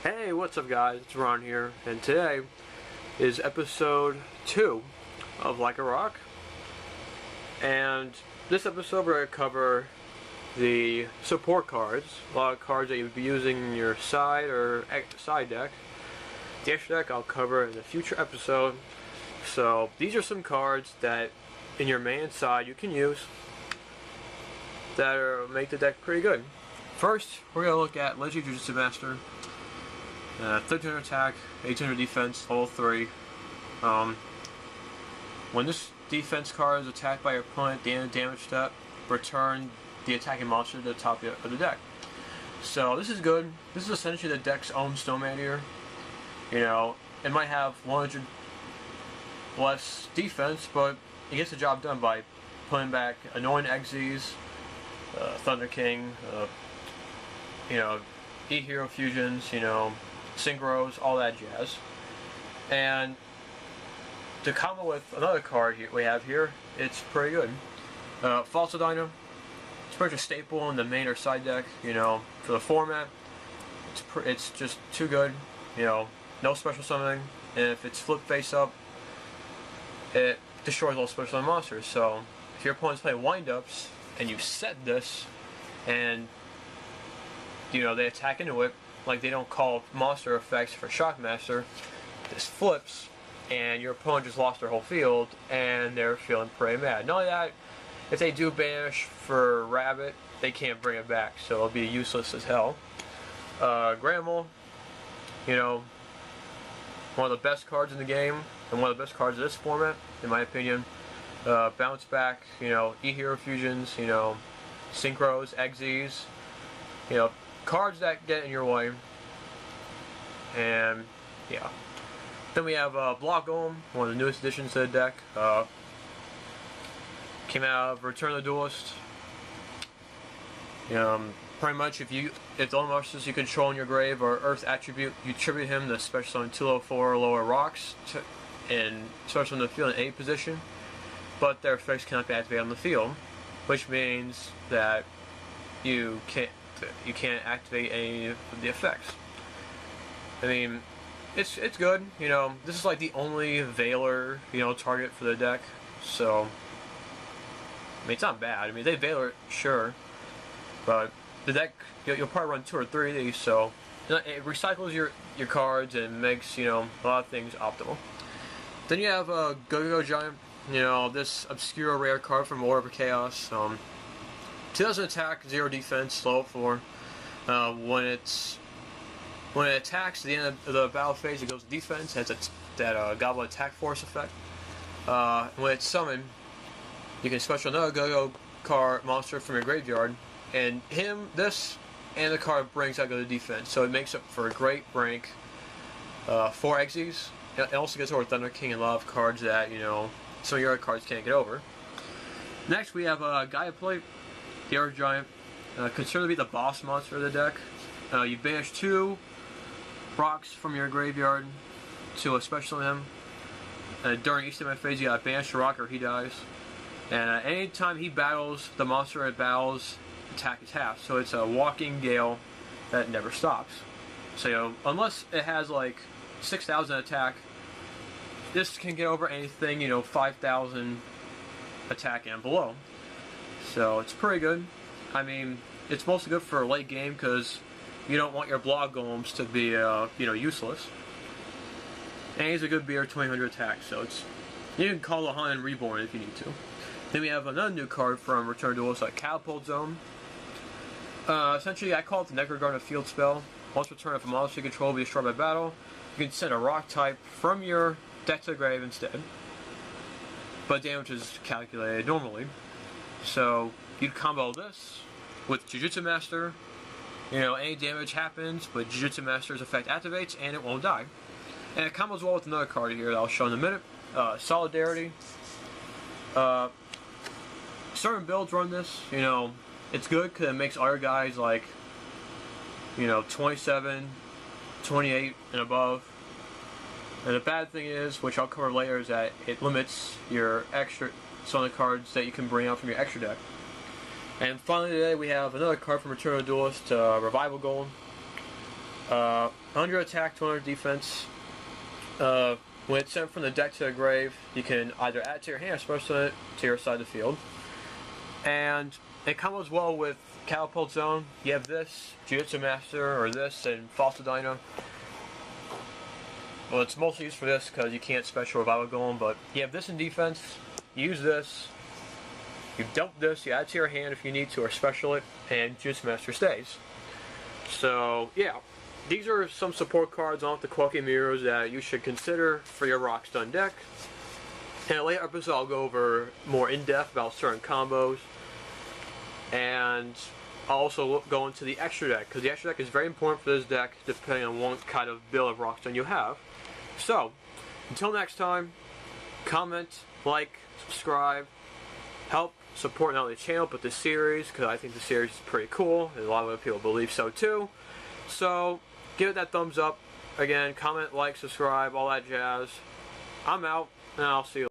Hey, what's up guys, it's Ron here, and today is episode 2 of Like a Rock. And this episode we're going to cover the support cards, a lot of cards that you'd be using in your side or side deck. The extra deck I'll cover in a future episode. So these are some cards that in your main side you can use that make the deck pretty good. First, we're going to look at Legendary Jiu-Jitsu Master. 1300 attack, 1800 defense, level 3. When this defense card is attacked by your opponent at the end of the damage step, return the attacking monster to the top of the deck. So this is good. This is essentially the deck's own Snowman here. You know, it might have 100 less defense, but it gets the job done by putting back annoying Xyz, Thunder King, E-Hero Fusions, synchros, all that jazz. And to combo with another card we have here, it's pretty good. False Dino. It's pretty much a staple in the main or side deck, for the format. It's just too good, no special summoning, and if it's flipped face up, it destroys all special summon monsters. So if your opponent's playing wind-ups, and you set this, and they attack into it, like they don't call monster effects for Shockmaster, this flips, and your opponent just lost their whole field, and they're feeling pretty mad. Not only that, if they do banish for Rabbit, they can't bring it back, so it'll be useless as hell. Grammel, one of the best cards in the game, and one of the best cards of this format, in my opinion. Bounce back, E-Hero Fusions, synchros, Xyz, cards that get in your way. And yeah, then we have Block Golem, one of the newest additions to the deck. Came out of Return of the Duelist. Pretty much if the only monsters you control in your grave are Earth attribute, you tribute him to special summon 204 or lower rocks and special summon the field in any position, but their effects cannot be activated on the field, which means that you can't activate any of the effects. I mean, it's good. This is like the only Veiler target for the deck. So I mean, it's not bad. I mean, they Veiler it, sure, but the deck you'll probably run 2 or 3 of these. So it recycles your cards and makes a lot of things optimal. Then you have Go-Go Giant. This obscure rare card from War of Chaos. 2000 attack, 0 defense, low 4. When it attacks at the end of the battle phase, it goes to defense. It has that Goblin Attack Force effect. When it's summoned, you can special another Go-Go card monster from your graveyard, and this and the card brings that go to defense. So it makes up for a great rank. 4 Xyz. It also gets over Thunder King and a lot of cards that some of your other cards can't get over. Next, we have Gaia Plate, the Earth Giant, considered to be the boss monster of the deck. You banish 2 rocks from your graveyard to a special him. During each time phase, you gotta banish a rock or he dies. And anytime he battles, the monster it battles, attack is half. So it's a walking gale that never stops. So unless it has like 6,000 attack, this can get over anything 5,000 attack and below. So it's pretty good. I mean, it's mostly good for late game because you don't want your Block Golems to be useless. And he's a good beer, 2,000 attack, so you can call a Hunt and Reborn if you need to. Then we have another new card from Return of the Duelist, like Catapult Zone. Essentially, I call it the Necrogarden field spell. Once return, if a monster you control be destroyed by battle, you can send a rock type from your deck to the grave instead. But damage is calculated normally. So you'd combo this with Jiu-Jitsu Master. Any damage happens, but Jiu-Jitsu Master's effect activates and it won't die. And it combos well with another card here that I'll show in a minute. Solidarity. Certain builds run this. It's good because it makes all your guys like 27, 28 and above. And the bad thing is, which I'll cover later, is that it limits your some of the cards that you can bring out from your extra deck. And finally today we have another card from Return of the Duelist, Revival Golem. 100 attack, 200 defense. When it's sent from the deck to the grave, you can either add it to your hand or special it to your side of the field. And it combos well with Catapult Zone. You have this, Jiu-Jitsu Master, or this, and Fossil Dino. Well, it's mostly used for this because you can't special revival golem, but you have this in defense, you use this, you dump this, you add it to your hand if you need to, or special it, and Jiu-Jitsu Master stays. So, yeah. These are some support cards off the Quirky Mirrors that you should consider for your Rockstun deck. In a later episode, I'll go over more in-depth about certain combos. And I'll also go into the extra deck, because the extra deck is very important for this deck, depending on what kind of build of Rockstun you have. So, until next time, comment, like, subscribe, help support not only the channel, but the series, because I think the series is pretty cool, and a lot of other people believe so too. So, give it that thumbs up. Again, comment, like, subscribe, all that jazz. I'm out, and I'll see you later.